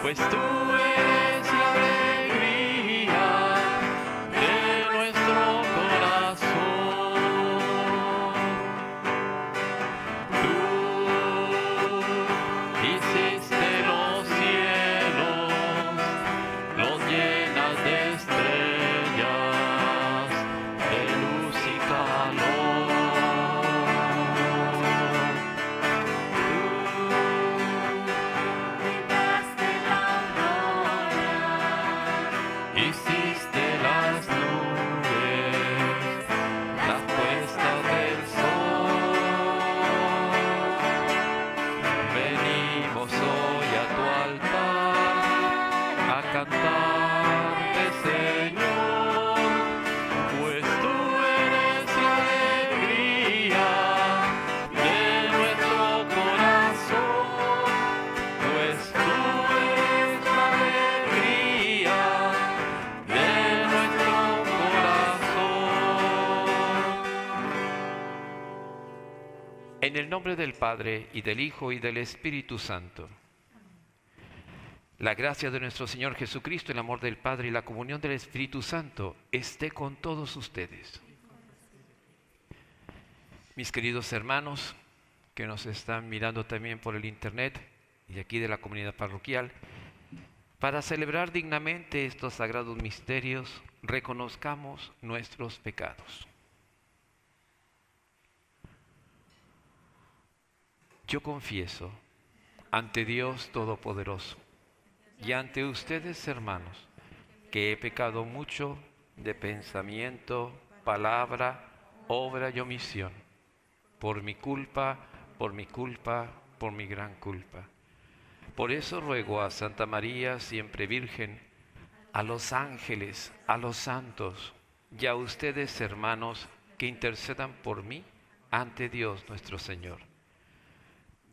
pues tú eres la alegría de nuestro corazón. Tú hiciste los cielos, los llenas de estrellas, de luz y calor. Hiciste las nubes, las puestas del sol. Venimos hoy a tu altar a cantarte, Señor, pues tú eres la alegría de nuestro corazón, pues tú eres la alegría de nuestro corazón. En el nombre del Padre, y del Hijo, y del Espíritu Santo. La gracia de nuestro Señor Jesucristo, el amor del Padre y la comunión del Espíritu Santo esté con todos ustedes. Mis queridos hermanos que nos están mirando también por el internet y aquí de la comunidad parroquial, para celebrar dignamente estos sagrados misterios, reconozcamos nuestros pecados. Yo confieso ante Dios Todopoderoso y ante ustedes, hermanos, que he pecado mucho de pensamiento, palabra, obra y omisión, por mi culpa, por mi gran culpa. Por eso ruego a Santa María, siempre Virgen, a los ángeles, a los santos y a ustedes, hermanos, que intercedan por mí ante Dios nuestro Señor.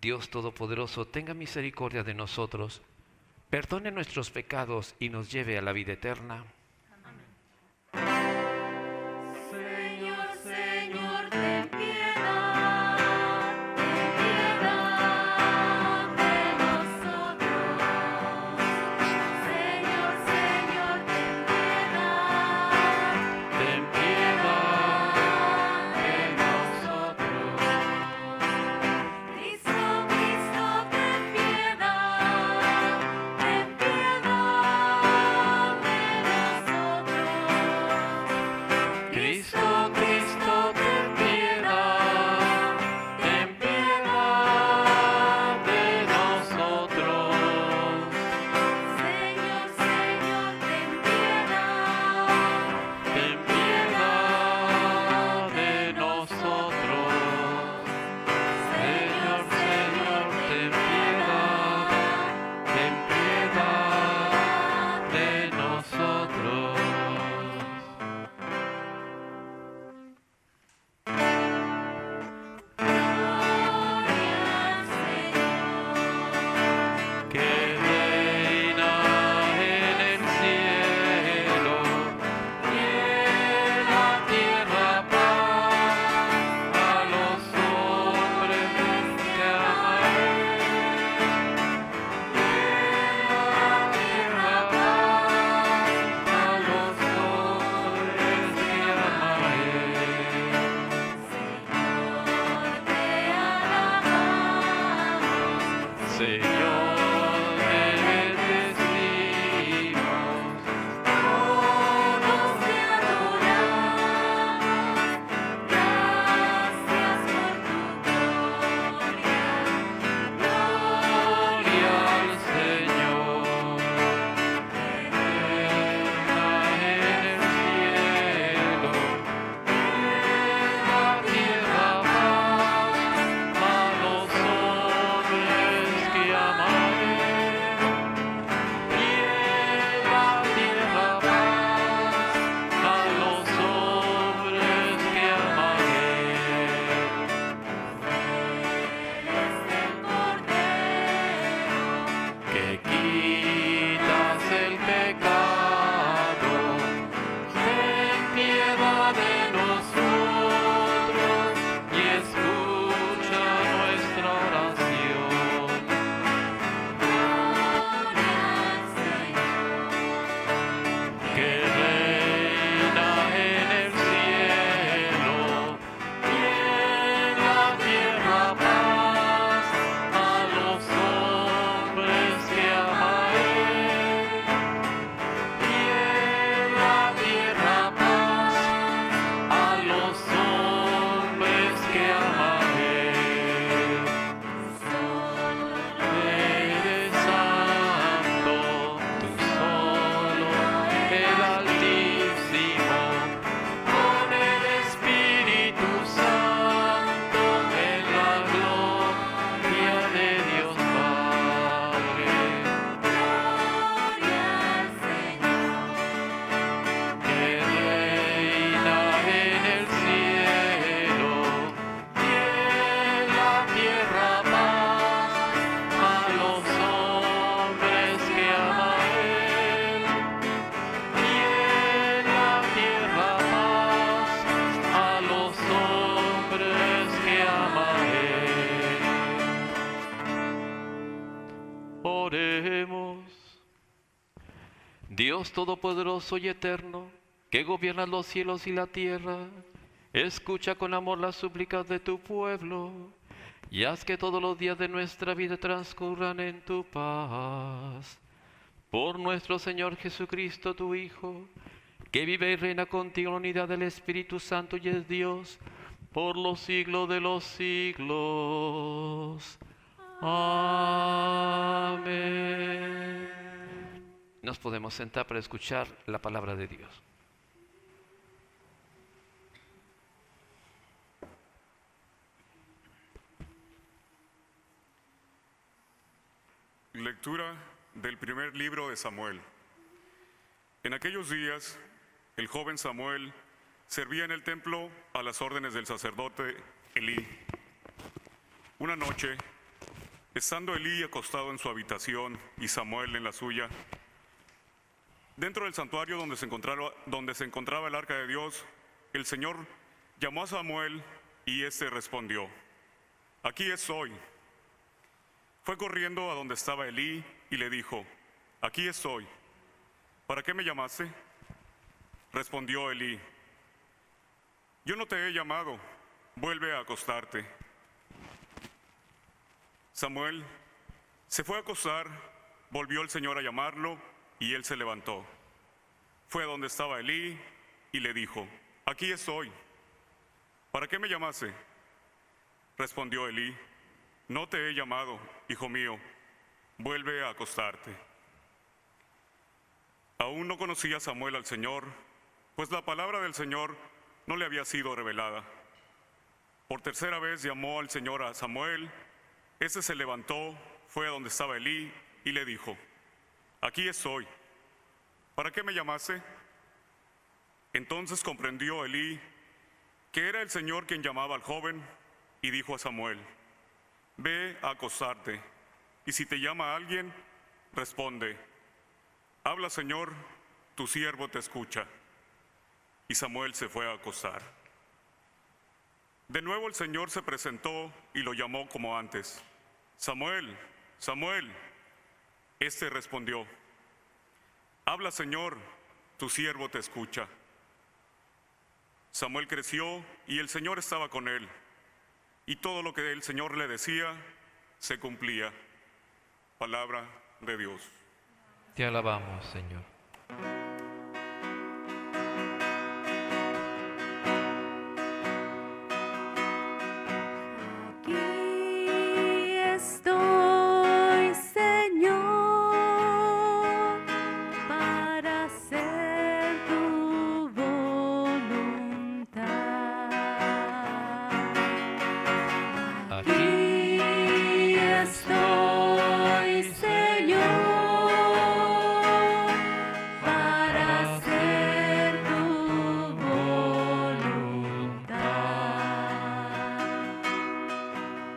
Dios Todopoderoso, tenga misericordia de nosotros, perdone nuestros pecados y nos lleve a la vida eterna. Señor, Señor, ten piedad de nosotros. Señor, Señor, ten piedad de nosotros. Cristo, Cristo, ten piedad de nosotros. Cristo, Cristo, ten piedad de nosotros. Señor, Señor, ten Ten piedad de nosotros. Señor, Señor, ten piedad de nosotros. Que reina en el cielo y en la tierra paz a los hombres que amaré. En la tierra paz a los hombres que amaré. Señor, te bendecimos. Todos te adoramos. Gracias por tu gloria. Gloria al Señor. Reina en el cielo, en la tierra paz a los hombres que aman. Oremos. Dios Todopoderoso y Eterno, que gobiernas los cielos y la tierra, escucha con amor las súplicas de tu pueblo y haz que todos los días de nuestra vida transcurran en tu paz. Por nuestro Señor Jesucristo, tu Hijo, que vive y reina contigo en la unidad del Espíritu Santo y es Dios, por los siglos de los siglos. Amén. Nos podemos sentar para escuchar la palabra de Dios. Lectura del primer libro de Samuel. En aquellos días, el joven Samuel servía en el templo a las órdenes del sacerdote Elí. Una noche, estando Elí acostado en su habitación y Samuel en la suya, dentro del santuario donde se encontraba el arca de Dios, el Señor llamó a Samuel y éste respondió: «Aquí estoy». Fue corriendo a donde estaba Elí y le dijo: «Aquí estoy. ¿Para qué me llamaste?». Respondió Elí: «Yo no te he llamado, vuelve a acostarte». Samuel se fue a acostar, volvió el Señor a llamarlo y él se levantó. Fue a donde estaba Elí y le dijo: «Aquí estoy. ¿Para qué me llamaste?». Respondió Elí: «No te he llamado, hijo mío, vuelve a acostarte». Aún no conocía Samuel al Señor, pues la palabra del Señor no le había sido revelada. Por tercera vez llamó al Señor a Samuel. Este se levantó, fue a donde estaba Elí y le dijo: «Aquí estoy. ¿Para qué me llamaste?». Entonces comprendió Elí que era el Señor quien llamaba al joven y dijo a Samuel: «Ve a acostarte, y si te llama alguien, responde: Habla, Señor, tu siervo te escucha». Y Samuel se fue a acostar. De nuevo el Señor se presentó y lo llamó como antes: «Samuel, Samuel». Este respondió: «Habla, Señor, tu siervo te escucha». Samuel creció y el Señor estaba con él, y todo lo que el Señor le decía se cumplía. Palabra de Dios. Te alabamos, Señor. Aquí estoy, Señor, para hacer tu voluntad. Aquí estoy, Señor, para hacer tu voluntad.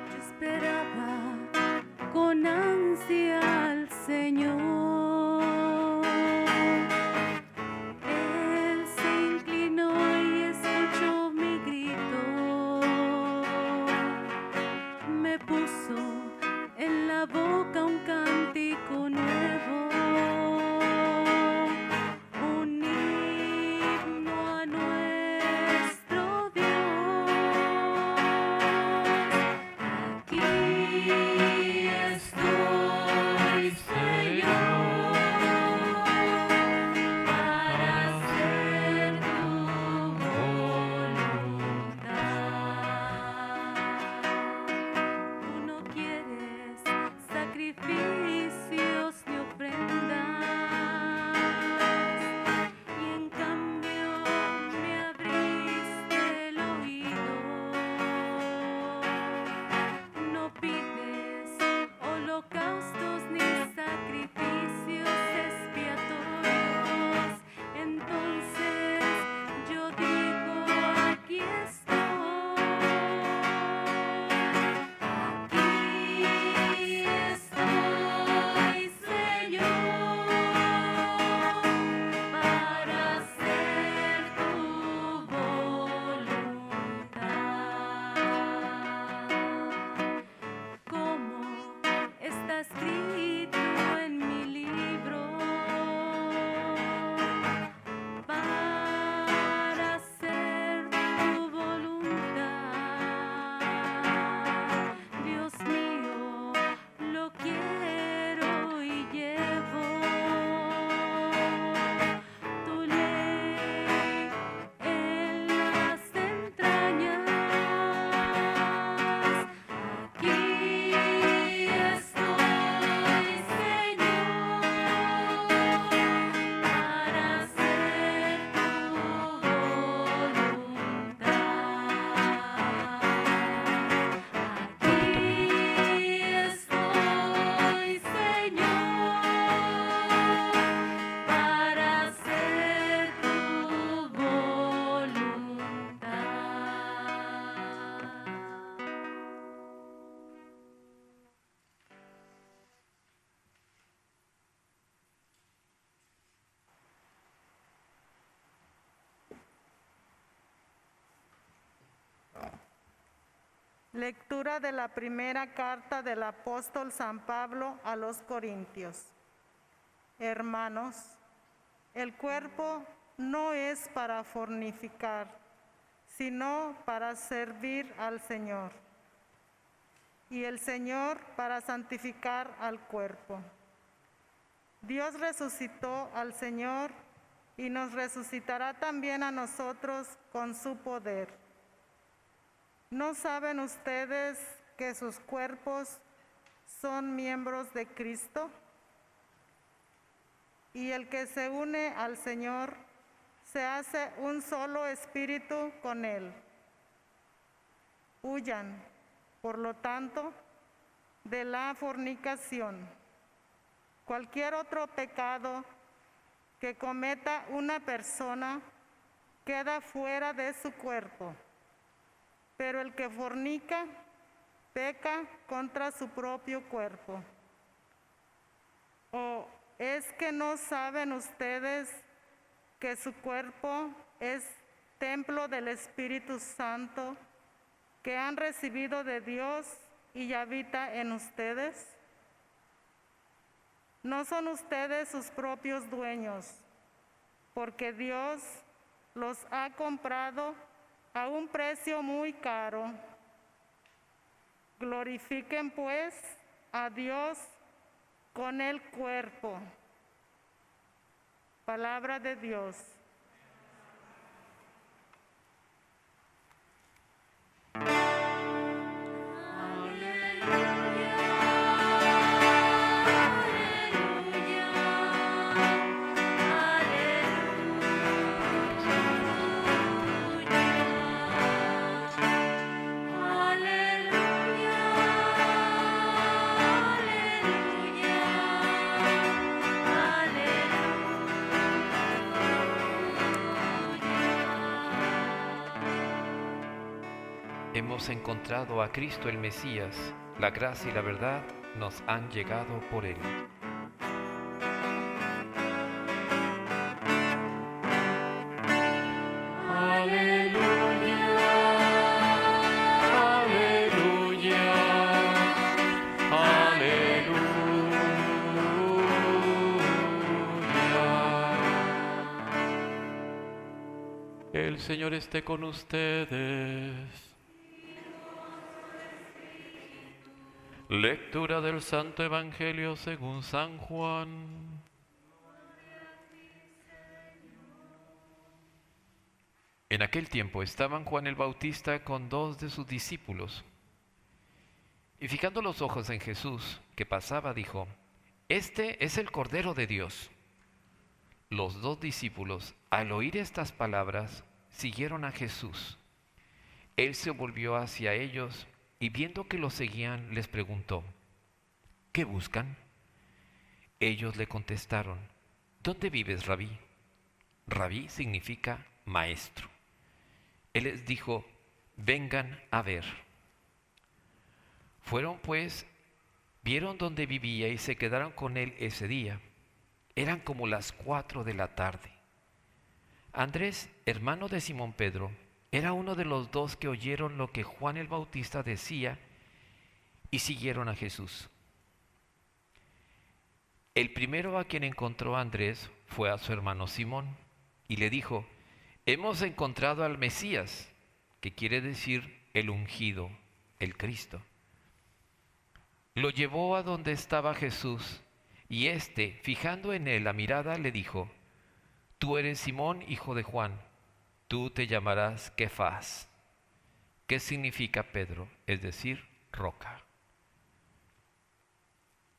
Yo esperaba con ansia al Señor. Él se inclinó y escuchó mi grito. Me puso en la Lectura de la primera carta del apóstol San Pablo a los Corintios. Hermanos, el cuerpo no es para fornicar, sino para servir al Señor, y el Señor para santificar al cuerpo. Dios resucitó al Señor y nos resucitará también a nosotros con su poder. ¿No saben ustedes que sus cuerpos son miembros de Cristo? Y el que se une al Señor se hace un solo espíritu con Él. Huyan, por lo tanto, de la fornicación. Cualquier otro pecado que cometa una persona queda fuera de su cuerpo, pero el que fornica peca contra su propio cuerpo. ¿O es que no saben ustedes que su cuerpo es templo del Espíritu Santo que han recibido de Dios y habita en ustedes? No son ustedes sus propios dueños, porque Dios los ha comprado a un precio muy caro. Glorifiquen pues a Dios con el cuerpo. Palabra de Dios. Hemos encontrado a Cristo el Mesías, la gracia y la verdad nos han llegado por Él. El Señor esté con ustedes. Lectura del Santo Evangelio según San Juan. En aquel tiempo estaban Juan el Bautista con 2 de sus discípulos. Y fijando los ojos en Jesús, que pasaba, dijo: Este es el Cordero de Dios. Los 2 discípulos, al oír estas palabras, siguieron a Jesús. Él se volvió hacia ellos y viendo que los seguían, les preguntó: ¿Qué buscan? Ellos le contestaron: ¿Dónde vives, Rabí? Rabí significa maestro. Él les dijo: vengan a ver. Fueron pues, vieron dónde vivía y se quedaron con él ese día. Eran como las 4 de la tarde. Andrés, hermano de Simón Pedro, era uno de los 2 que oyeron lo que Juan el Bautista decía y siguieron a Jesús. El primero a quien encontró a Andrés fue a su hermano Simón y le dijo: hemos encontrado al Mesías, que quiere decir el ungido, el Cristo. Lo llevó a donde estaba Jesús y éste, fijando en él la mirada, le dijo: tú eres Simón, hijo de Juan. Tú te llamarás Kefas, que significa Pedro, es decir, roca.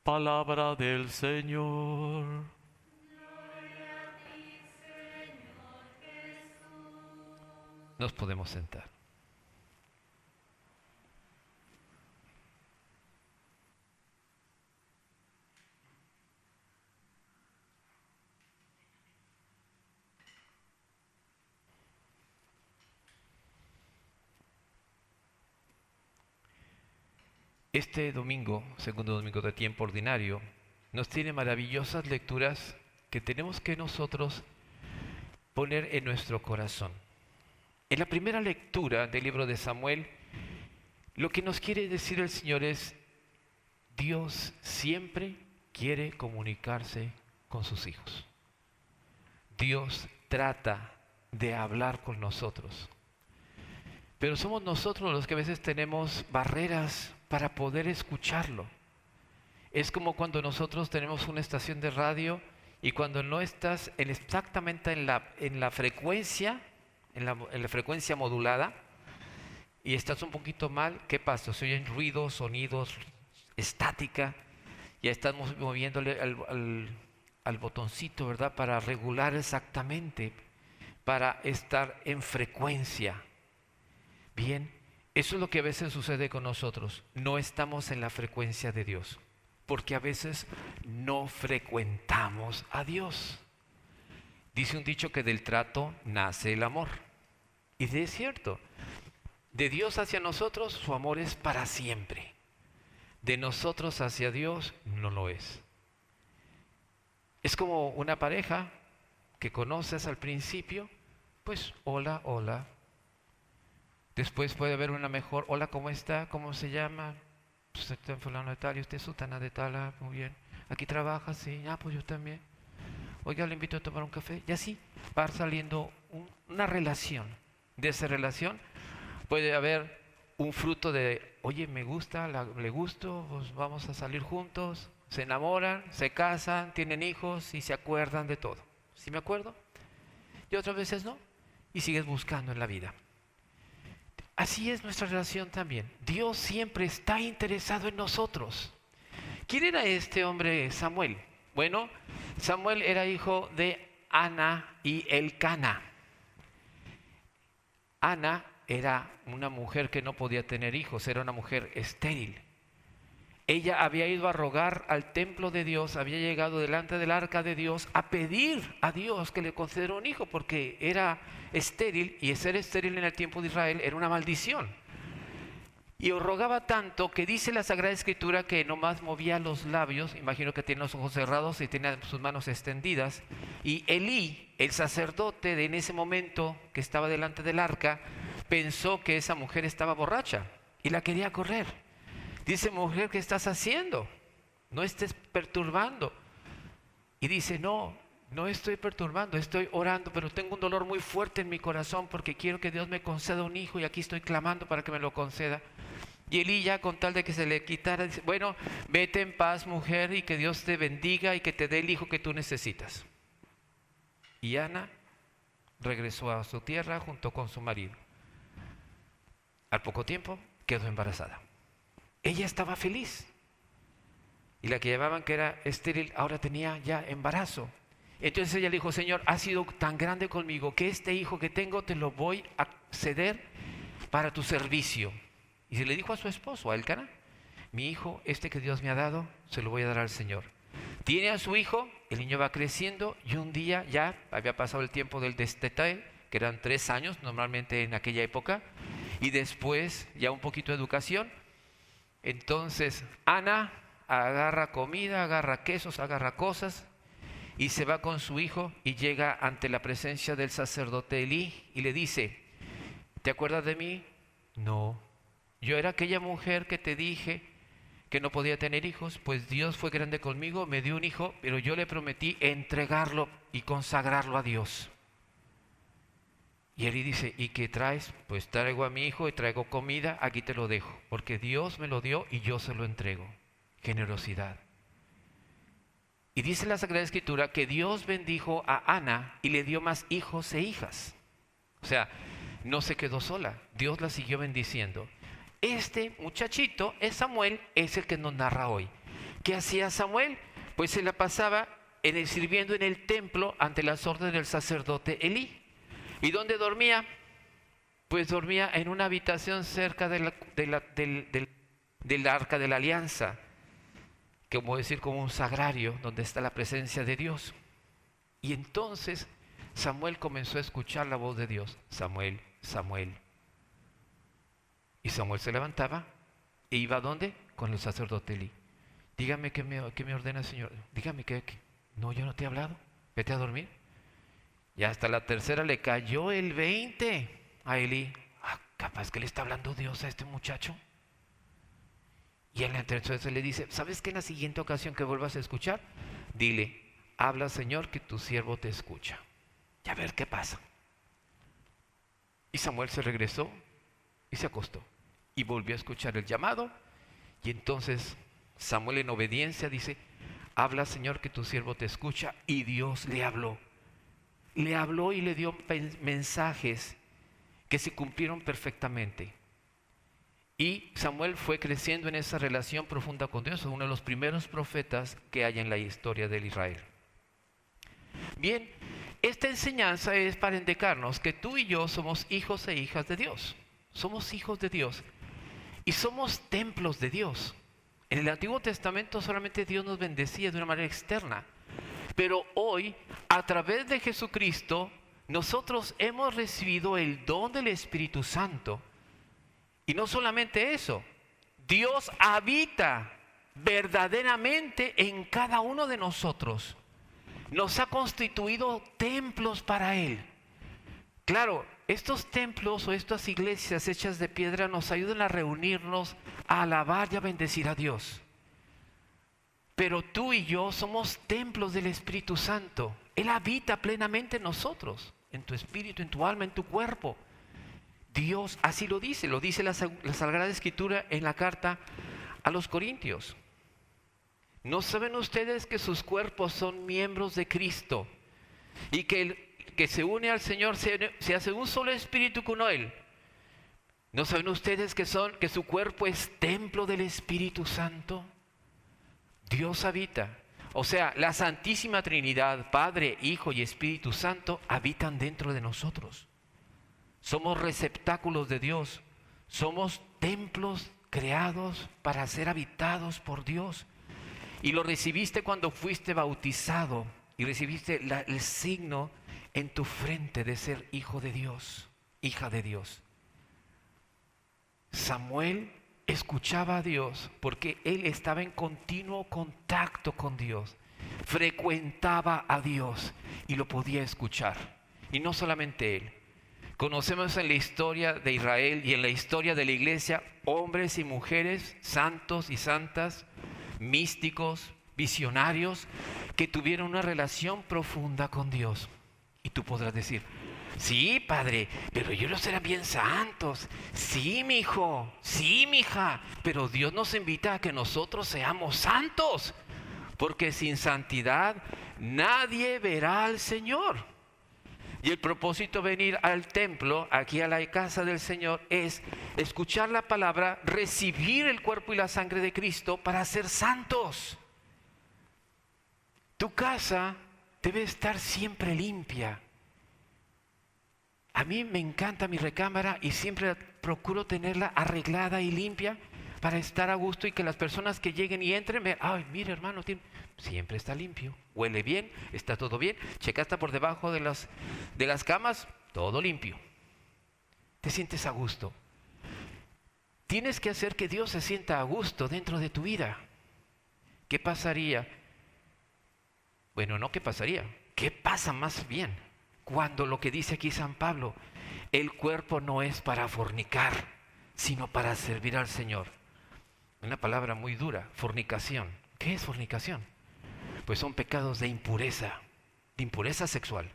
Palabra del Señor. Gloria a ti, Señor Jesús. Nos podemos sentar. Este domingo, segundo domingo de tiempo ordinario, nos tiene maravillosas lecturas que tenemos que nosotros poner en nuestro corazón. En la primera lectura del libro de Samuel, Lo que nos quiere decir el Señor es, Dios siempre quiere comunicarse con sus hijos. Dios trata de hablar con nosotros. Pero somos nosotros los que a veces tenemos barreras para poder escucharlo. Es como cuando nosotros tenemos una estación de radio y cuando no estás exactamente en la frecuencia, en la frecuencia modulada, y estás un poquito mal, ¿qué pasa? Se oyen ruidos, sonidos, estática, ya estamos moviéndole al botoncito, ¿verdad? Para regular exactamente, para estar en frecuencia. Bien, eso es lo que a veces sucede con nosotros. No estamos en la frecuencia de Dios, porque a veces no frecuentamos a Dios. Dice un dicho que del trato nace el amor. Y es cierto, de Dios hacia nosotros su amor es para siempre. De nosotros hacia Dios no lo es. Es como una pareja que conoces al principio, pues hola, hola. Después puede haber una mejor, hola, ¿cómo está? ¿Cómo se llama? Pues está en fulano de tal y usted es sutana de tal, ah, muy bien. ¿Aquí trabaja? Sí, pues yo también. Oiga, le invito a tomar un café. Y así va saliendo una relación. De esa relación puede haber un fruto de, oye, me gusta, le gusto, pues vamos a salir juntos. Se enamoran, se casan, tienen hijos y se acuerdan de todo. ¿Sí me acuerdo? Y otras veces no. Y sigues buscando en la vida. Así es nuestra relación también. Dios siempre está interesado en nosotros. ¿Quién era este hombre Samuel? Bueno, Samuel era hijo de Ana y Elcana. Ana era una mujer que no podía tener hijos, era una mujer estéril. Ella había ido a rogar al templo de Dios, había llegado delante del arca de Dios a pedir a Dios que le concediera un hijo porque era estéril y ser estéril en el tiempo de Israel era una maldición. Y rogaba tanto que dice la Sagrada Escritura que nomás movía los labios, imagino que tenía los ojos cerrados y tenía sus manos extendidas. Y Elí, el sacerdote de en ese momento que estaba delante del arca, pensó que esa mujer estaba borracha y la quería correr. Dice, mujer, ¿qué estás haciendo? No estés perturbando. Y dice, no estoy perturbando, estoy orando, pero tengo un dolor muy fuerte en mi corazón porque quiero que Dios me conceda un hijo y aquí estoy clamando para que me lo conceda. Y Elí ya con tal de que se le quitara, dice, bueno, vete en paz, mujer, y que Dios te bendiga y que te dé el hijo que tú necesitas. Y Ana regresó a su tierra junto con su marido. Al poco tiempo quedó embarazada. Ella estaba feliz. Y la que llamaban que era estéril ahora tenía ya embarazo. Entonces ella le dijo, Señor, has sido tan grande conmigo que este hijo que tengo te lo voy a ceder para tu servicio. Y se le dijo a su esposo, a Elcana, mi hijo, este que Dios me ha dado, se lo voy a dar al Señor. Tiene a su hijo, el niño va creciendo y un día ya había pasado el tiempo del destete, que eran 3 años normalmente en aquella época, y después ya un poquito de educación. Entonces Ana agarra comida, agarra quesos, agarra cosas y se va con su hijo y llega ante la presencia del sacerdote Elí y le dice, ¿te acuerdas de mí? No, yo era aquella mujer que te dije que no podía tener hijos, pues Dios fue grande conmigo, me dio un hijo, pero yo le prometí entregarlo y consagrarlo a Dios. Y Elí dice, ¿y qué traes? Pues traigo a mi hijo y traigo comida, aquí te lo dejo, porque Dios me lo dio y yo se lo entrego. Generosidad. Y dice la Sagrada Escritura que Dios bendijo a Ana y le dio más hijos e hijas. O sea, no se quedó sola, Dios la siguió bendiciendo. Este muchachito, es Samuel, es el que nos narra hoy. ¿Qué hacía Samuel? Pues se la pasaba sirviendo en el templo ante las órdenes del sacerdote Elí. ¿Y dónde dormía? Pues dormía en una habitación cerca del arca de la alianza, como decir, como un sagrario donde está la presencia de Dios. Y entonces Samuel comenzó a escuchar la voz de Dios. Samuel, Samuel. Y Samuel se levantaba e iba ¿a dónde? Con el sacerdote Elí. Dígame qué me ordena el Señor. Dígame que no, yo no te he hablado. Vete a dormir. Y hasta la tercera le cayó el 20 a Elí. Capaz que le está hablando Dios a este muchacho. Y él entonces le dice, ¿sabes qué? En la siguiente ocasión que vuelvas a escuchar, dile, habla Señor que tu siervo te escucha. Y a ver qué pasa. Y Samuel se regresó y se acostó. Y volvió a escuchar el llamado. Y entonces Samuel en obediencia dice, habla Señor que tu siervo te escucha. Y Dios le habló. Le habló y le dio mensajes que se cumplieron perfectamente. Y Samuel fue creciendo en esa relación profunda con Dios, uno de los primeros profetas que hay en la historia del Israel. Bien, esta enseñanza es para indicarnos que tú y yo somos hijos e hijas de Dios. Somos hijos de Dios y somos templos de Dios. En el Antiguo Testamento solamente Dios nos bendecía de una manera externa. Pero hoy, a través de Jesucristo, nosotros hemos recibido el don del Espíritu Santo. Y no solamente eso, Dios habita verdaderamente en cada uno de nosotros. Nos ha constituido templos para Él. Claro, estos templos o estas iglesias hechas de piedra nos ayudan a reunirnos, a alabar y a bendecir a Dios. Pero tú y yo somos templos del Espíritu Santo. Él habita plenamente en nosotros, en tu espíritu, en tu alma, en tu cuerpo. Dios así lo dice la Sagrada Escritura en la carta a los Corintios. ¿No saben ustedes que sus cuerpos son miembros de Cristo? Y que el que se une al Señor se hace un solo espíritu con Él. ¿No saben ustedes que su cuerpo es templo del Espíritu Santo? Dios habita. O sea, la Santísima Trinidad, Padre, Hijo y Espíritu Santo habitan dentro de nosotros. Somos receptáculos de Dios. Somos templos creados para ser habitados por Dios. Y lo recibiste cuando fuiste bautizado y recibiste el signo en tu frente de ser hijo de Dios, hija de Dios. Samuel escuchaba a Dios porque él estaba en continuo contacto con Dios. Frecuentaba a Dios y lo podía escuchar. Y no solamente él. Conocemos en la historia de Israel y en la historia de la iglesia hombres y mujeres, santos y santas, místicos, visionarios, que tuvieron una relación profunda con Dios. Y tú podrás decir, sí, padre, pero ellos eran bien santos. Sí, mi hijo, sí, mi hija, pero Dios nos invita a que nosotros seamos santos, porque sin santidad nadie verá al Señor. Y el propósito de venir al templo, aquí a la casa del Señor, es escuchar la palabra, recibir el cuerpo y la sangre de Cristo para ser santos. Tu casa debe estar siempre limpia. A mí me encanta mi recámara y siempre procuro tenerla arreglada y limpia para estar a gusto y que las personas que lleguen y entren vean, ay, mire hermano, siempre está limpio, huele bien, está todo bien, checa hasta por debajo de las camas, todo limpio. Te sientes a gusto. Tienes que hacer que Dios se sienta a gusto dentro de tu vida. ¿Qué pasaría? Bueno, no qué pasaría, ¿qué pasa más bien? Cuando lo que dice aquí San Pablo, el cuerpo no es para fornicar, sino para servir al Señor. Una palabra muy dura, fornicación. ¿Qué es fornicación? Pues son pecados de impureza sexual.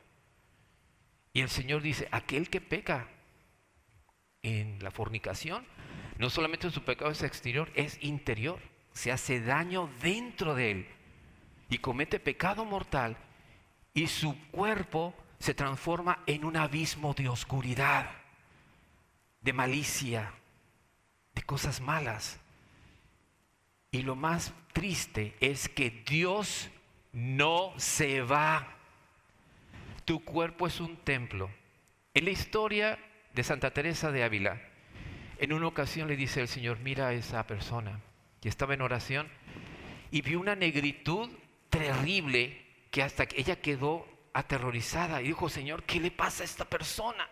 Y el Señor dice, aquel que peca en la fornicación, no solamente su pecado es exterior, es interior. Se hace daño dentro de él y comete pecado mortal y su cuerpo se transforma en un abismo de oscuridad, de malicia, de cosas malas. Y lo más triste es que Dios no se va. Tu cuerpo es un templo. En la historia de Santa Teresa de Ávila, en una ocasión le dice el Señor, mira a esa persona que estaba en oración y vio una negritud terrible que hasta que ella quedó aterrorizada y dijo, Señor, ¿qué le pasa a esta persona?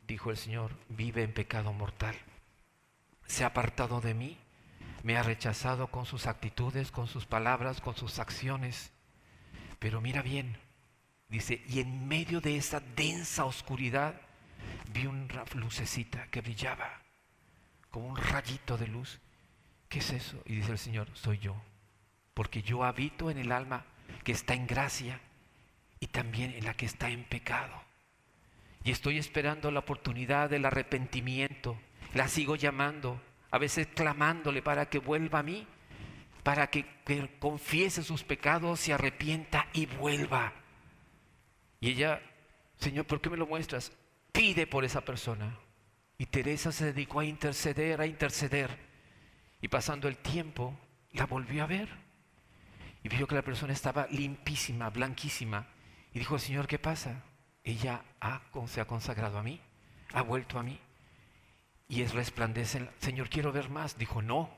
Dijo el Señor, vive en pecado mortal. Se ha apartado de mí, me ha rechazado con sus actitudes, con sus palabras, con sus acciones. Pero mira bien, dice, y en medio de esa densa oscuridad vi una lucecita que brillaba, como un rayito de luz, ¿qué es eso? Y dice el Señor, soy yo, porque yo habito en el alma que está en gracia y también en la que está en pecado. Y estoy esperando la oportunidad del arrepentimiento. La sigo llamando, a veces clamándole para que vuelva a mí, para que confiese sus pecados, se arrepienta y vuelva. Y ella, Señor, ¿por qué me lo muestras? Pide por esa persona. Y Teresa se dedicó a interceder, a interceder. Y pasando el tiempo, la volvió a ver. Y vio que la persona estaba limpísima, blanquísima. Y dijo, Señor, ¿qué pasa? Ella se ha consagrado a mí, ha vuelto a mí. Y es resplandece. Señor, quiero ver más. Dijo, no,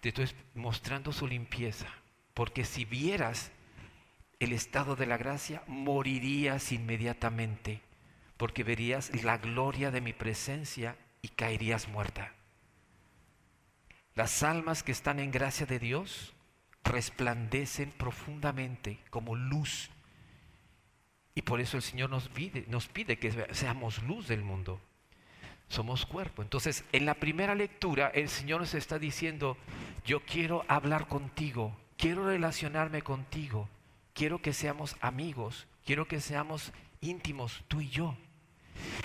te estoy mostrando su limpieza. Porque si vieras el estado de la gracia, morirías inmediatamente. Porque verías la gloria de mi presencia y caerías muerta. Las almas que están en gracia de Dios resplandecen profundamente como luz. Y por eso el Señor nos pide que seamos luz del mundo. Somos cuerpo. Entonces, en la primera lectura, el Señor nos está diciendo, yo quiero hablar contigo, quiero relacionarme contigo, quiero que seamos amigos, quiero que seamos íntimos, tú y yo.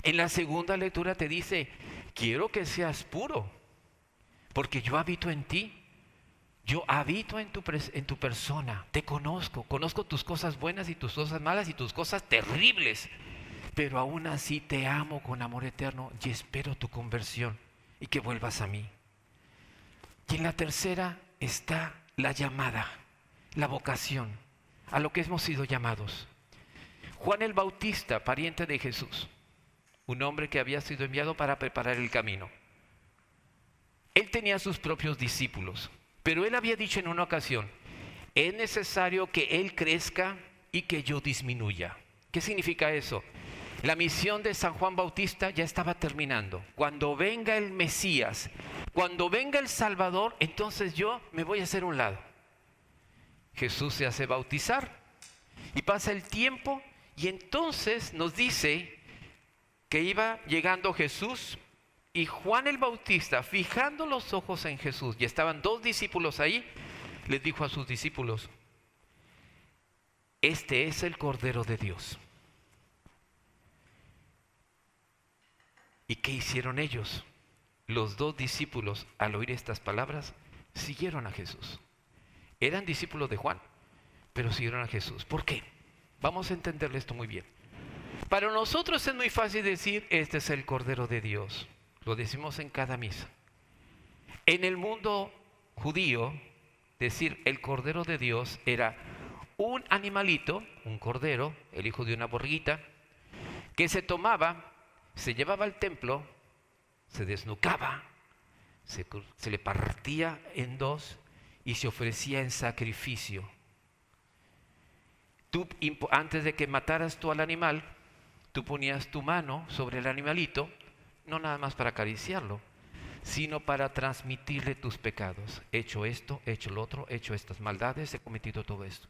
En la segunda lectura te dice, quiero que seas puro, porque yo habito en ti. Yo habito en tu persona, te conozco tus cosas buenas y tus cosas malas y tus cosas terribles, pero aún así te amo con amor eterno y espero tu conversión y que vuelvas a mí. Y en la tercera está la llamada, la vocación, a lo que hemos sido llamados. Juan el Bautista, pariente de Jesús, un hombre que había sido enviado para preparar el camino. Él tenía sus propios discípulos. Pero él había dicho en una ocasión, es necesario que él crezca y que yo disminuya. ¿Qué significa eso? La misión de San Juan Bautista ya estaba terminando. Cuando venga el Mesías, cuando venga el Salvador, entonces yo me voy a hacer un lado. Jesús se hace bautizar y pasa el tiempo y entonces nos dice que iba llegando Jesús. Y Juan el Bautista, fijando los ojos en Jesús, y estaban 2 discípulos ahí, les dijo a sus discípulos, este es el Cordero de Dios. ¿Y qué hicieron ellos? Los 2 discípulos, al oír estas palabras, siguieron a Jesús. Eran discípulos de Juan, pero siguieron a Jesús. ¿Por qué? Vamos a entenderle esto muy bien. Para nosotros es muy fácil decir, este es el Cordero de Dios. Lo decimos en cada misa. En el mundo judío, decir el Cordero de Dios era un animalito, un cordero, el hijo de una borreguita, que se tomaba, se llevaba al templo, se desnucaba, se le partía en 2 y se ofrecía en sacrificio. Tú, antes de que mataras tú al animal, tú ponías tu mano sobre el animalito, no nada más para acariciarlo, sino para transmitirle tus pecados. He hecho esto, he hecho lo otro, he hecho estas maldades, he cometido todo esto.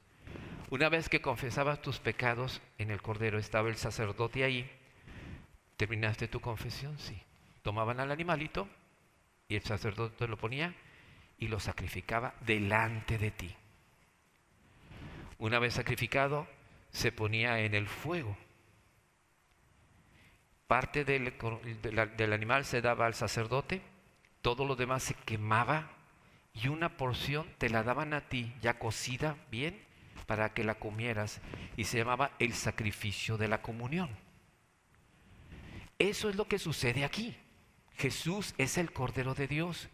Una vez que confesabas tus pecados en el cordero, estaba el sacerdote ahí. ¿Terminaste tu confesión? Sí. Tomaban al animalito y el sacerdote lo ponía y lo sacrificaba delante de ti. Una vez sacrificado, se ponía en el fuego. Parte del animal se daba al sacerdote, todo lo demás se quemaba y una porción te la daban a ti ya cocida bien para que la comieras y se llamaba el sacrificio de la comunión. Eso es lo que sucede aquí. Jesús es el Cordero de Dios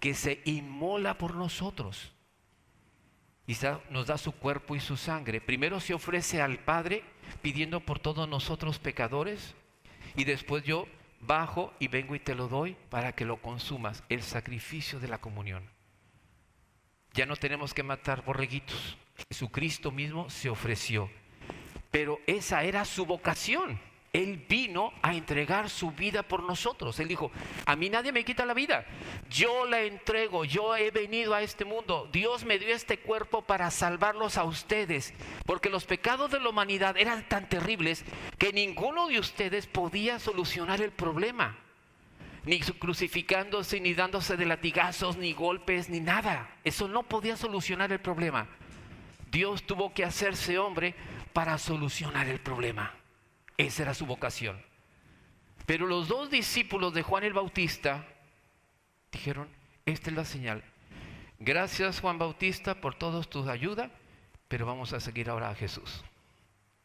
que se inmola por nosotros y nos da su cuerpo y su sangre. Primero se ofrece al Padre pidiendo por todos nosotros pecadores. Y después yo bajo y vengo y te lo doy para que lo consumas, el sacrificio de la comunión. Ya no tenemos que matar borreguitos. Jesucristo mismo se ofreció. Pero esa era su vocación. Él vino a entregar su vida por nosotros. Él dijo, a mí nadie me quita la vida. Yo la entrego, yo he venido a este mundo. Dios me dio este cuerpo para salvarlos a ustedes. Porque los pecados de la humanidad eran tan terribles que ninguno de ustedes podía solucionar el problema. ni crucificándose, ni dándose de latigazos, ni golpes, ni nada. Eso no podía solucionar el problema. Dios tuvo que hacerse hombre para solucionar el problema. Esa era su vocación. Pero los dos discípulos de Juan el Bautista dijeron, esta es la señal. Gracias, Juan Bautista, por toda tu ayuda, pero vamos a seguir ahora a Jesús.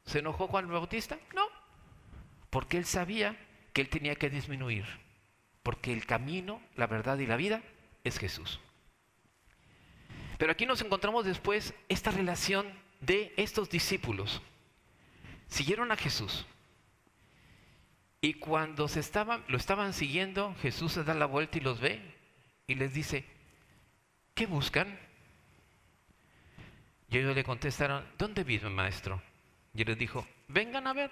¿Se enojó Juan el Bautista? No, porque él sabía que él tenía que disminuir, porque el camino, la verdad y la vida es Jesús. Pero aquí nos encontramos después esta relación de estos discípulos. Siguieron a Jesús. Y cuando lo estaban siguiendo, Jesús se da la vuelta y los ve y les dice, ¿qué buscan? Y ellos le contestaron, ¿dónde vive, maestro? Y él les dijo, vengan a ver.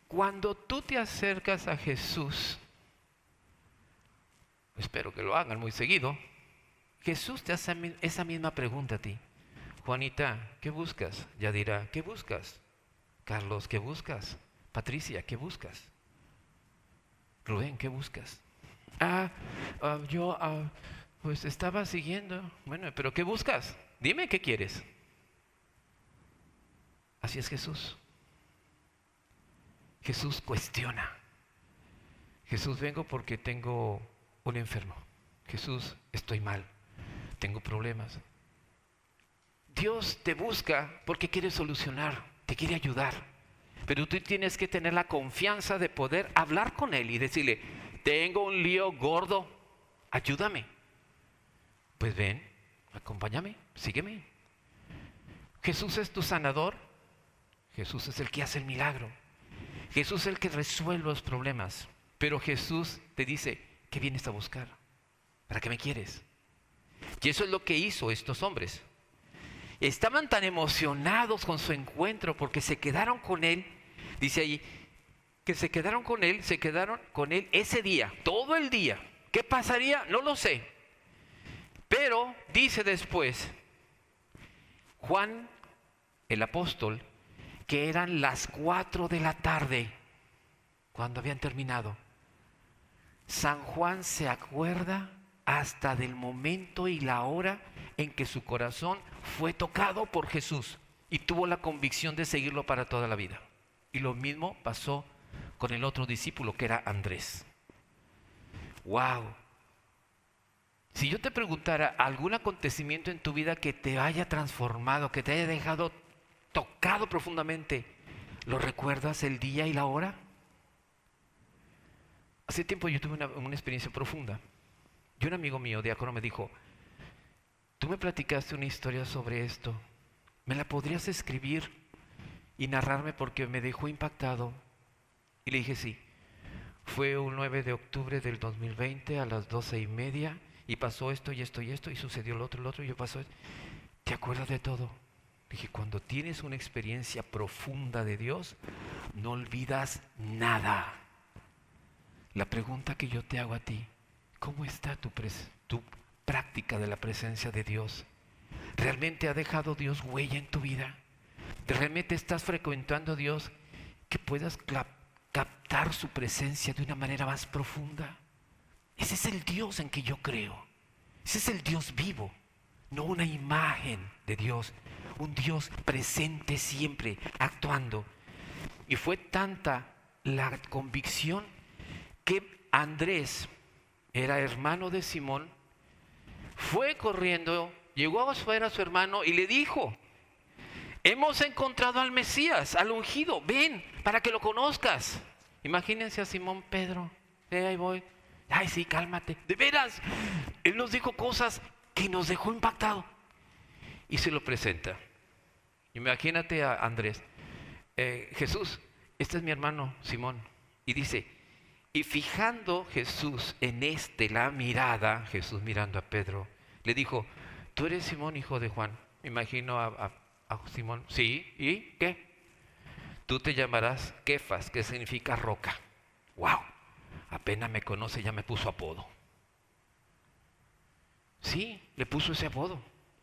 Cuando tú te acercas a Jesús, espero que lo hagan muy seguido, Jesús te hace esa misma pregunta a ti. Juanita, ¿qué buscas? Yadira, ¿qué buscas? Carlos, ¿qué buscas? Patricia, ¿qué buscas? Rubén, ¿qué buscas? Yo pues estaba siguiendo. Bueno, ¿pero qué buscas? Dime qué quieres. Así es Jesús. Jesús cuestiona. Jesús, vengo porque tengo un enfermo. Jesús, estoy mal. Tengo problemas. Dios te busca porque quiere solucionar, te quiere ayudar. Pero tú tienes que tener la confianza de poder hablar con Él y decirle, tengo un lío gordo, ayúdame. Pues ven, acompáñame, sígueme. Jesús es tu sanador. Jesús es el que hace el milagro. Jesús es el que resuelve los problemas. Pero Jesús te dice, ¿qué vienes a buscar? ¿Para qué me quieres? Y eso es lo que hizo estos hombres. Estaban tan emocionados con su encuentro porque se quedaron con Él. Dice allí que se quedaron con Él ese día, todo el día. ¿Qué pasaría? No lo sé. Pero dice después Juan, el apóstol, que eran las 4 de la tarde cuando habían terminado. San Juan se acuerda hasta del momento y la hora en que su corazón fue tocado por Jesús y tuvo la convicción de seguirlo para toda la vida. Y lo mismo pasó con el otro discípulo, que era Andrés. ¡Wow! Si yo te preguntara algún acontecimiento en tu vida que te haya transformado, que te haya dejado tocado profundamente, ¿lo recuerdas el día y la hora? Hace tiempo yo tuve una experiencia profunda. Y un amigo mío, diácono, me dijo, tú me platicaste una historia sobre esto, ¿me la podrías escribir y narrarme porque me dejó impactado? Y le dije, sí. Fue un 9 de octubre del 2020 a las 12:30 y pasó esto y esto y esto y sucedió lo otro y yo pasó esto. ¿Te acuerdas de todo? Dije, cuando tienes una experiencia profunda de Dios, no olvidas nada. La pregunta que yo te hago a ti, ¿cómo está tu práctica de la presencia de Dios? ¿Realmente ha dejado Dios huella en tu vida? ¿Realmente estás frecuentando a Dios que puedas captar su presencia de una manera más profunda? Ese es el Dios en que yo creo. Ese es el Dios vivo, no una imagen de Dios. Un Dios presente siempre, actuando. Y fue tanta la convicción que Andrés, era hermano de Simón, fue corriendo, llegó a ver a su hermano y le dijo, hemos encontrado al Mesías, al ungido, ven para que lo conozcas. Imagínense a Simón Pedro, ahí voy, ay sí, cálmate, de veras, él nos dijo cosas que nos dejó impactado. Y se lo presenta. Imagínate a Andrés, Jesús, este es mi hermano Simón. Y dice, y fijando Jesús en la mirada, Jesús mirando a Pedro, le dijo, tú eres Simón, hijo de Juan. Me imagino a Simón, sí, ¿y qué? Tú te llamarás Kefas, que significa roca. ¡Wow! Apenas me conoce, ya me puso apodo. Sí, le puso ese apodo,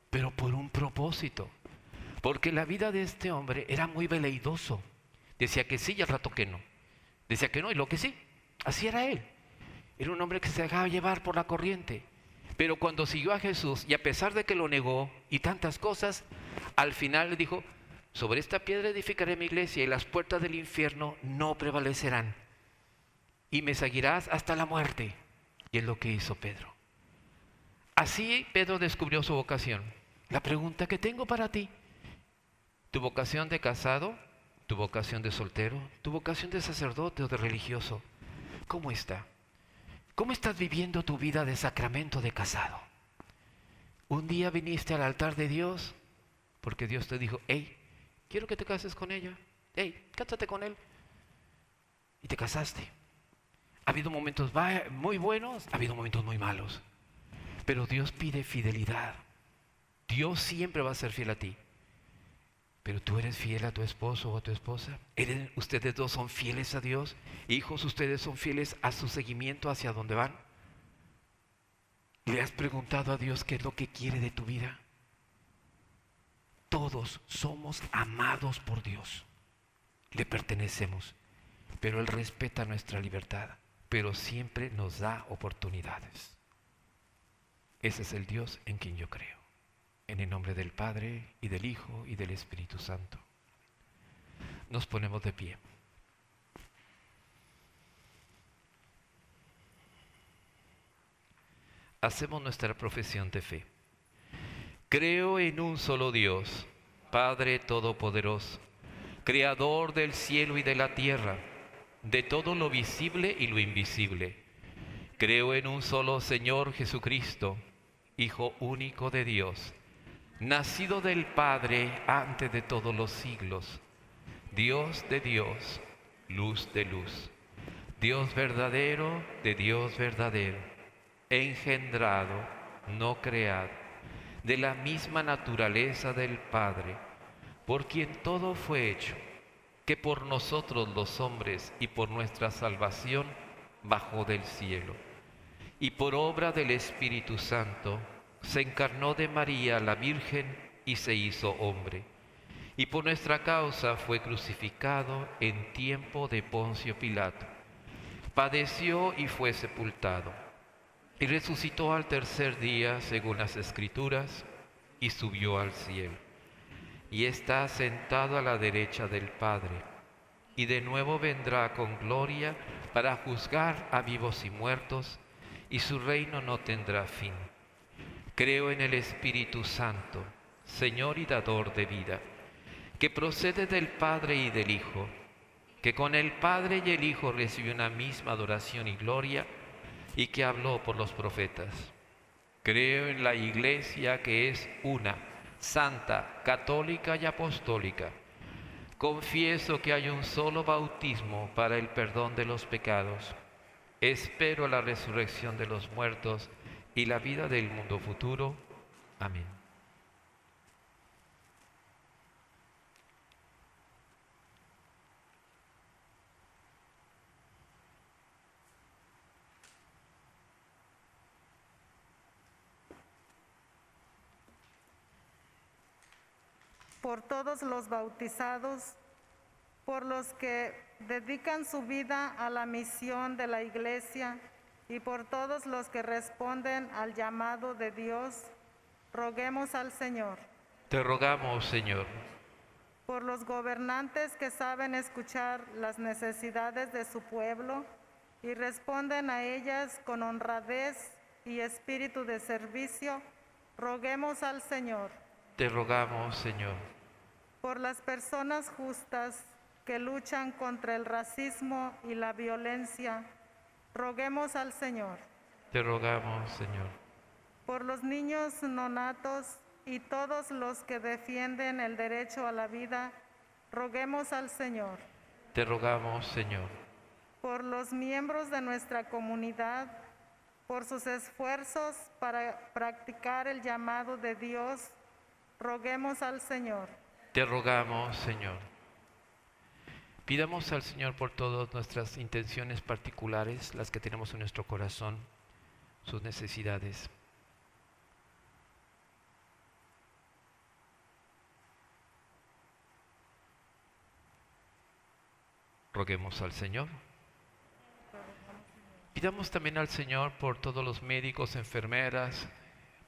pero por un propósito. Porque la vida de este hombre era muy veleidoso. Decía que sí y al rato que no. Decía que no, y lo que sí, así era él. Era un hombre que se dejaba llevar por la corriente. Pero cuando siguió a Jesús, y a pesar de que lo negó y tantas cosas, al final le dijo, sobre esta piedra edificaré mi iglesia y las puertas del infierno no prevalecerán. Y me seguirás hasta la muerte. Y es lo que hizo Pedro. Así Pedro descubrió su vocación. La pregunta que tengo para ti, ¿tu vocación de casado, tu vocación de soltero, tu vocación de sacerdote o de religioso, cómo está? ¿Cómo estás viviendo tu vida de sacramento de casado? Un día viniste al altar de Dios porque Dios te dijo, hey, quiero que te cases con ella. Hey, cásate con él. Y te casaste. Ha habido momentos muy buenos, ha habido momentos muy malos. Pero Dios pide fidelidad. Dios siempre va a ser fiel a ti. Pero tú eres fiel a tu esposo o a tu esposa. Ustedes dos son fieles a Dios. Hijos, ustedes son fieles a su seguimiento hacia donde van. ¿Le has preguntado a Dios qué es lo que quiere de tu vida? Todos somos amados por Dios. Le pertenecemos. Pero Él respeta nuestra libertad. Pero siempre nos da oportunidades. Ese es el Dios en quien yo creo. En el nombre del Padre, y del Hijo, y del Espíritu Santo. Nos ponemos de pie. Hacemos nuestra profesión de fe. Creo en un solo Dios, Padre Todopoderoso, Creador del cielo y de la tierra, de todo lo visible y lo invisible. Creo en un solo Señor Jesucristo, Hijo único de Dios, nacido del Padre antes de todos los siglos, Dios de Dios, luz de luz, Dios verdadero de Dios verdadero, engendrado, no creado, de la misma naturaleza del Padre, por quien todo fue hecho, que por nosotros los hombres y por nuestra salvación bajó del cielo, y por obra del Espíritu Santo se encarnó de María la Virgen y se hizo hombre, y por nuestra causa fue crucificado en tiempo de Poncio Pilato, padeció y fue sepultado, y resucitó al tercer día según las Escrituras, y subió al cielo, y está sentado a la derecha del Padre, y de nuevo vendrá con gloria para juzgar a vivos y muertos, y su reino no tendrá fin. Creo en el Espíritu Santo, Señor y dador de vida, que procede del Padre y del Hijo, que con el Padre y el Hijo recibió una misma adoración y gloria, y que habló por los profetas. Creo en la Iglesia que es una, santa, católica y apostólica. Confieso que hay un solo bautismo para el perdón de los pecados. Espero la resurrección de los muertos y la vida del mundo futuro. Amén. Por todos los bautizados, por los que dedican su vida a la misión de la Iglesia y por todos los que responden al llamado de Dios, roguemos al Señor. Te rogamos, Señor. Por los gobernantes que saben escuchar las necesidades de su pueblo y responden a ellas con honradez y espíritu de servicio, roguemos al Señor. Te rogamos, Señor. Por las personas justas que luchan contra el racismo y la violencia, roguemos al Señor. Te rogamos, Señor. Por los niños nonatos y todos los que defienden el derecho a la vida, roguemos al Señor. Te rogamos, Señor. Por los miembros de nuestra comunidad, por sus esfuerzos para practicar el llamado de Dios, roguemos al Señor. Te rogamos, Señor. Pidamos al Señor por todas nuestras intenciones particulares, las que tenemos en nuestro corazón, sus necesidades. Roguemos al Señor. Pidamos también al Señor por todos los médicos, enfermeras,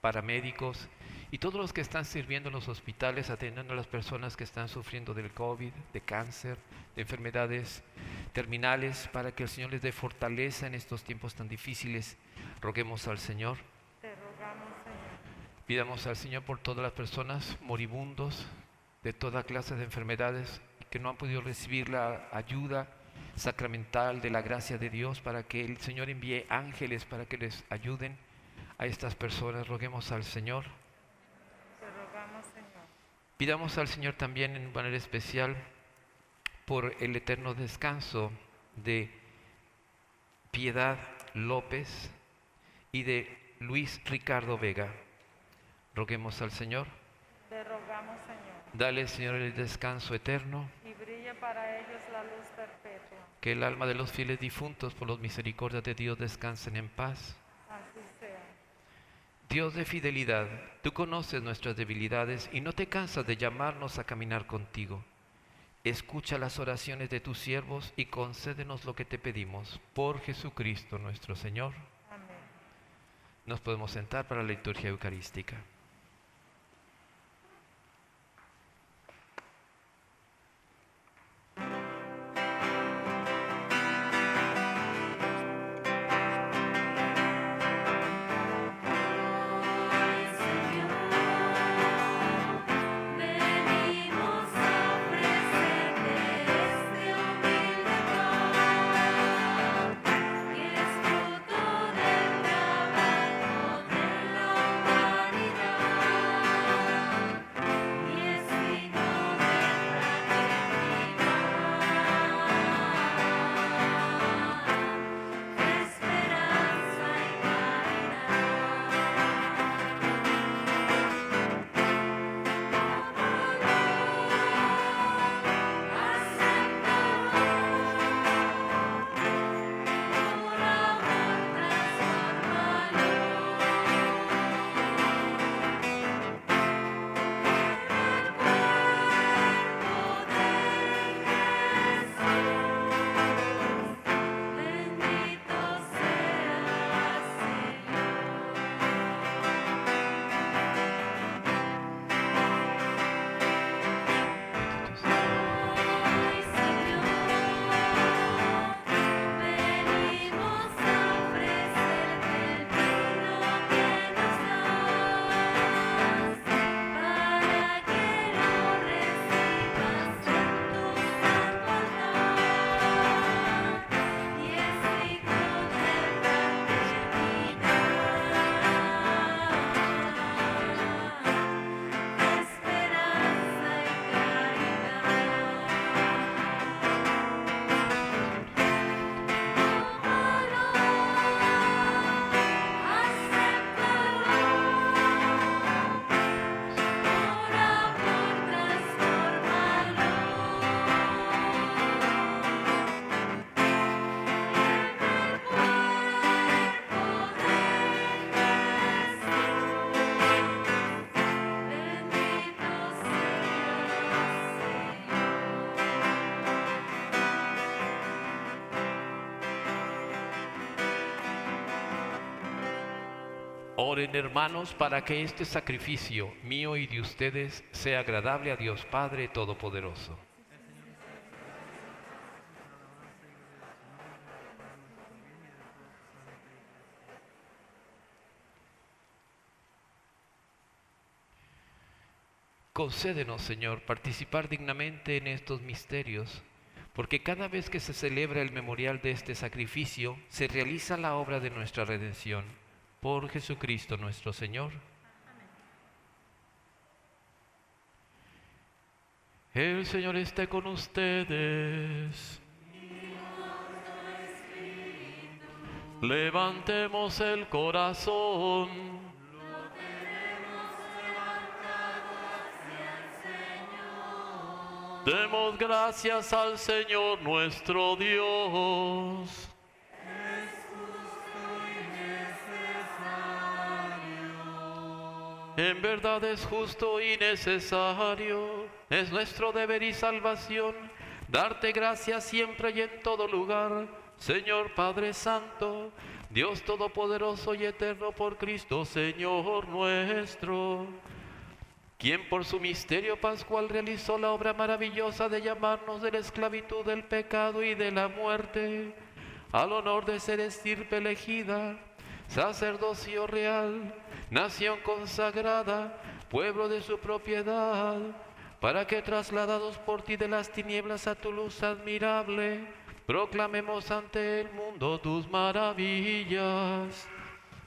paramédicos y todos los que están sirviendo en los hospitales, atendiendo a las personas que están sufriendo del COVID, de cáncer, de enfermedades terminales, para que el Señor les dé fortaleza en estos tiempos tan difíciles. Roguemos al Señor. Te rogamos, Señor. Pidamos al Señor por todas las personas moribundos de toda clase de enfermedades que no han podido recibir la ayuda sacramental de la gracia de Dios, para que el Señor envíe ángeles para que les ayuden a estas personas. Roguemos al Señor. Te rogamos, Señor. Pidamos al Señor también en manera especial por el eterno descanso de Piedad López y de Luis Ricardo Vega. Roguemos al Señor. Te rogamos, Señor. Dale, Señor, el descanso eterno. Y brille para ellos la luz perpetua. Que el alma de los fieles difuntos, por las misericordias de Dios, descansen en paz. Así sea. Dios de fidelidad, tú conoces nuestras debilidades y no te cansas de llamarnos a caminar contigo. Escucha las oraciones de tus siervos y concédenos lo que te pedimos. Por Jesucristo nuestro Señor. Amén. Nos podemos sentar para la liturgia eucarística. Venimos a ofrecerte este humilde pan, que es fruto del trabajo de la humanidad, y es signo de fraternidad, de esperanza y bendito seas, Hoy, Señor, venimos a ofrecerte el vino que nos das, para que lo recibas en tu santo altar, y es signo de fraternidad, de esperanza y Oren, hermanos, para que este sacrificio mío y de ustedes sea agradable a Dios Padre Todopoderoso. Concédenos, Señor, participar dignamente en estos misterios, porque cada vez que se celebra el memorial de este sacrificio, se realiza la obra de nuestra redención. Por Jesucristo nuestro Señor. El Señor esté con ustedes. Levantemos el corazón. Demos gracias al Señor nuestro Dios. En verdad es justo y necesario, es nuestro deber y salvación, darte gracias siempre y en todo lugar, Señor Padre Santo, Dios Todopoderoso y Eterno por Cristo, Señor nuestro, quien por su misterio pascual realizó la obra maravillosa de llamarnos de la esclavitud del pecado y de la muerte, al honor de ser estirpe elegida, sacerdocio real, nación consagrada, pueblo de su propiedad, para que trasladados por ti de las tinieblas a tu luz admirable, proclamemos ante el mundo tus maravillas.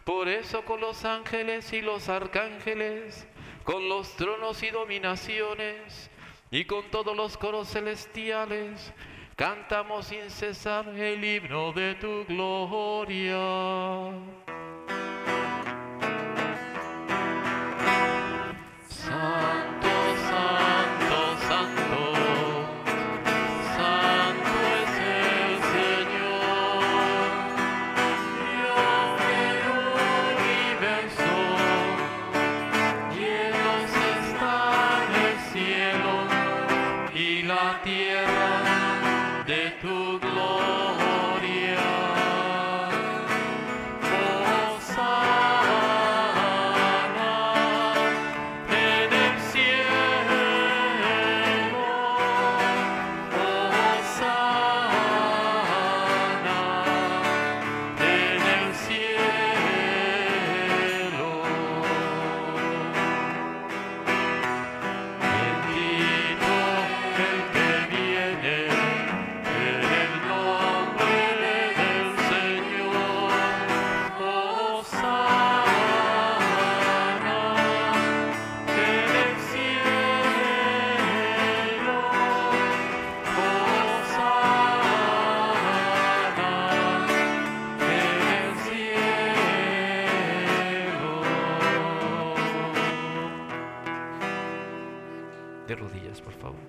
Por eso con los ángeles y los arcángeles, con los tronos y dominaciones, y con todos los coros celestiales, cantamos sin cesar el himno de tu gloria. Santo, santo, santo, santo es el Señor, Dios del universo, llenos están el cielo y la tierra de tu gloria. De rodillas, por favor.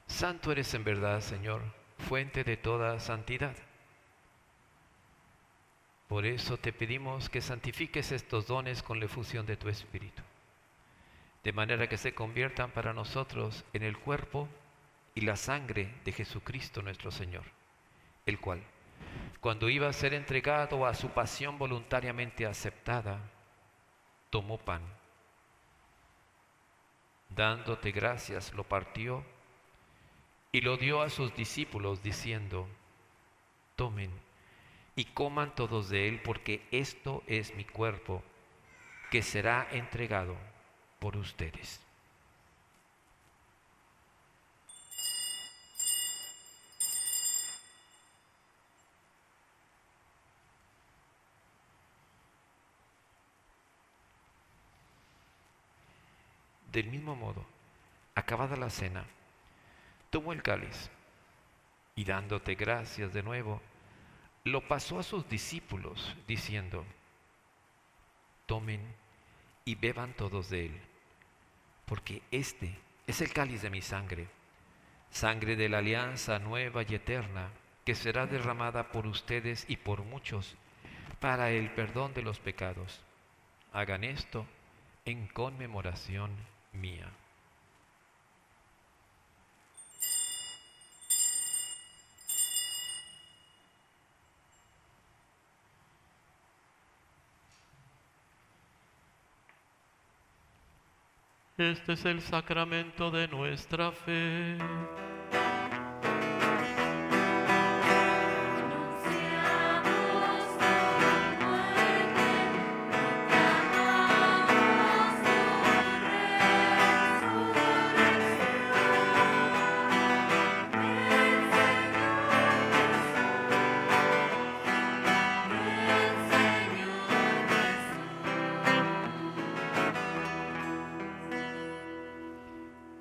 Santo eres en verdad, Señor, fuente de toda santidad. Por eso te pedimos que santifiques estos dones con la efusión de tu Espíritu, de manera que se conviertan para nosotros en el cuerpo y la sangre de Jesucristo nuestro Señor, el cual, cuando iba a ser entregado a su pasión voluntariamente aceptada, tomó pan. Dándote gracias, lo partió y lo dio a sus discípulos, diciendo: tomen y coman todos de él, porque esto es mi cuerpo, que será entregado por ustedes. Del mismo modo, acabada la cena, tomó el cáliz y dándote gracias de nuevo, lo pasó a sus discípulos, diciendo: tomen y beban todos de él, porque este es el cáliz de mi sangre, sangre de la alianza nueva y eterna, que será derramada por ustedes y por muchos para el perdón de los pecados. Hagan esto en conmemoración mía. Este es el sacramento de nuestra fe.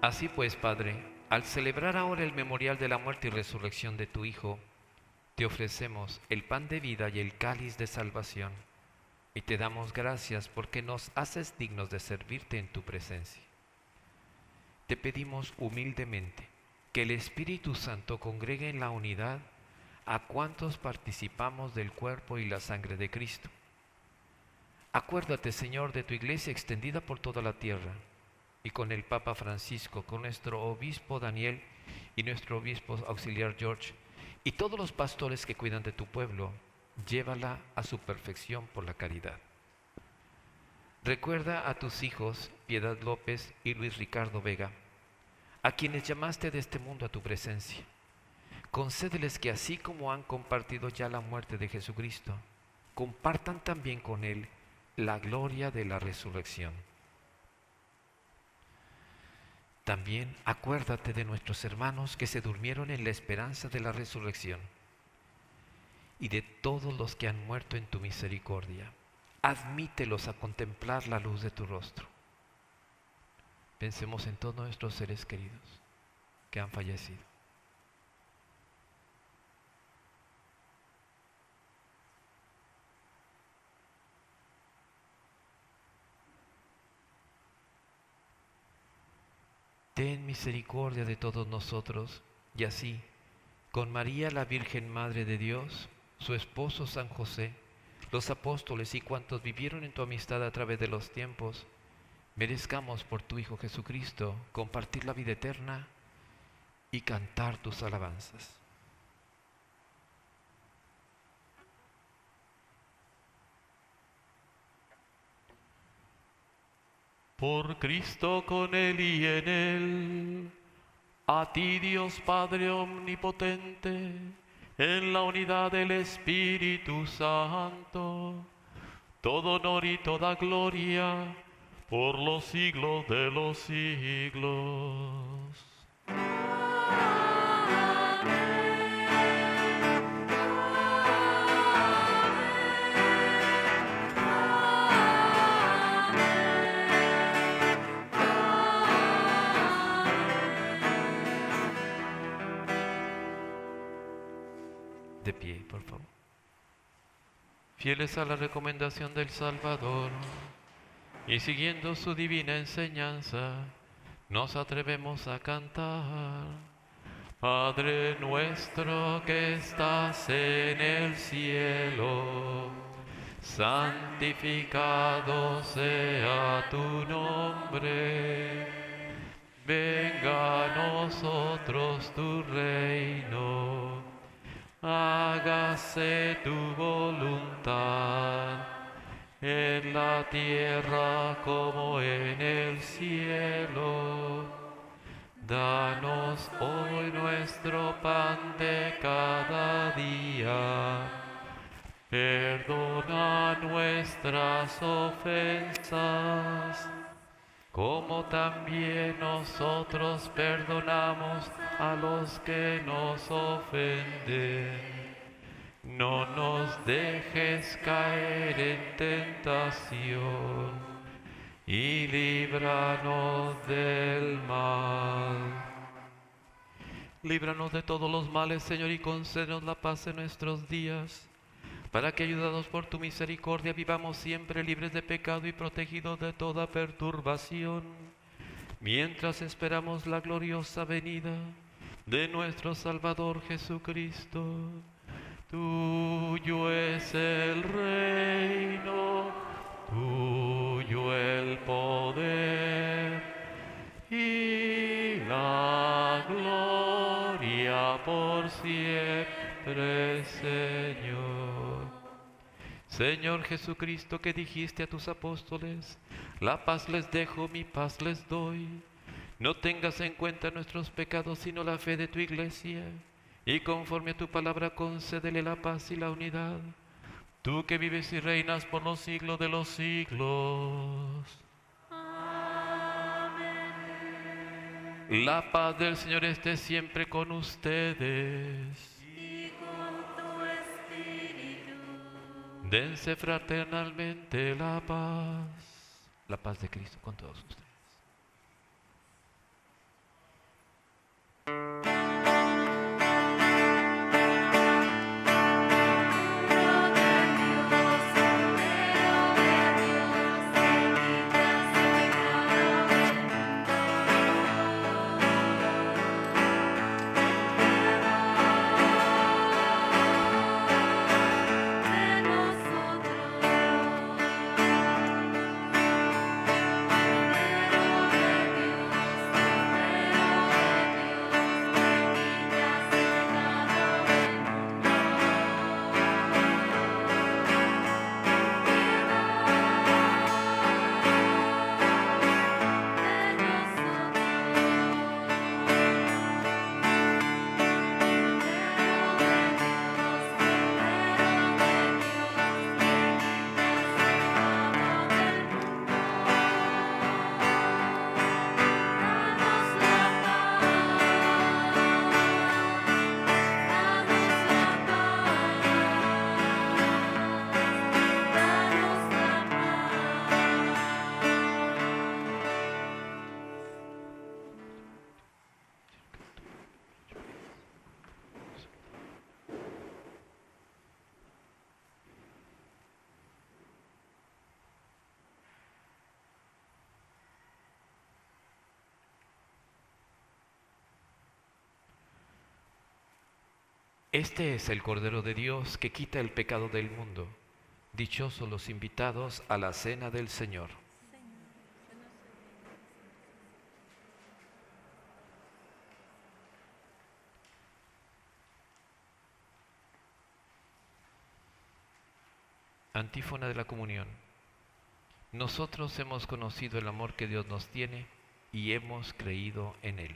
Así pues, Padre, al celebrar ahora el memorial de la muerte y resurrección de tu Hijo, te ofrecemos el pan de vida y el cáliz de salvación, y te damos gracias porque nos haces dignos de servirte en tu presencia. Te pedimos humildemente que el Espíritu Santo congregue en la unidad a cuantos participamos del cuerpo y la sangre de Cristo. Acuérdate, Señor, de tu iglesia extendida por toda la tierra, y con el Papa Francisco, con nuestro obispo Daniel y nuestro obispo auxiliar George, y todos los pastores que cuidan de tu pueblo, llévala a su perfección por la caridad. Recuerda a tus hijos, Piedad López y Luis Ricardo Vega, a quienes llamaste de este mundo a tu presencia. Concédeles que así como han compartido ya la muerte de Jesucristo, compartan también con Él la gloria de la resurrección. También acuérdate de nuestros hermanos que se durmieron en la esperanza de la resurrección y de todos los que han muerto en tu misericordia. Admítelos a contemplar la luz de tu rostro. Pensemos en todos nuestros seres queridos que han fallecido. Ten misericordia de todos nosotros, y así, con María la Virgen Madre de Dios, su esposo San José, los apóstoles y cuantos vivieron en tu amistad a través de los tiempos, merezcamos por tu Hijo Jesucristo compartir la vida eterna y cantar tus alabanzas. Por Cristo, con Él y en Él, a ti Dios Padre Omnipotente, en la unidad del Espíritu Santo, todo honor y toda gloria por los siglos de los siglos. De pie, por favor. Fieles a la recomendación del Salvador y siguiendo su divina enseñanza, nos atrevemos a cantar. Padre nuestro que estás en el cielo, santificado sea tu nombre. Venga a nosotros tu reino. Hágase tu voluntad, en la tierra como en el cielo. Danos hoy nuestro pan de cada día. Perdona nuestras ofensas, como también nosotros perdonamos a los que nos ofenden. No nos dejes caer en tentación y líbranos del mal. Líbranos de todos los males, Señor, y concédenos la paz en nuestros días, para que, ayudados por tu misericordia, vivamos siempre libres de pecado y protegidos de toda perturbación, mientras esperamos la gloriosa venida de nuestro Salvador Jesucristo. Tuyo es el reino, tuyo el poder y la gloria por siempre, Señor. Señor Jesucristo, que dijiste a tus apóstoles, la paz les dejo, mi paz les doy. No tengas en cuenta nuestros pecados, sino la fe de tu iglesia, y conforme a tu palabra concédele la paz y la unidad. Tú que vives y reinas por los siglos de los siglos. La paz del Señor esté siempre con ustedes. Y con tu espíritu. Dense fraternalmente la paz de Cristo con todos ustedes. De nosotros. Este es el Cordero de Dios que quita el pecado del mundo. Dichosos los invitados a la cena del Señor. Antífona de la comunión. Nosotros hemos conocido el amor que Dios nos tiene y hemos creído en Él.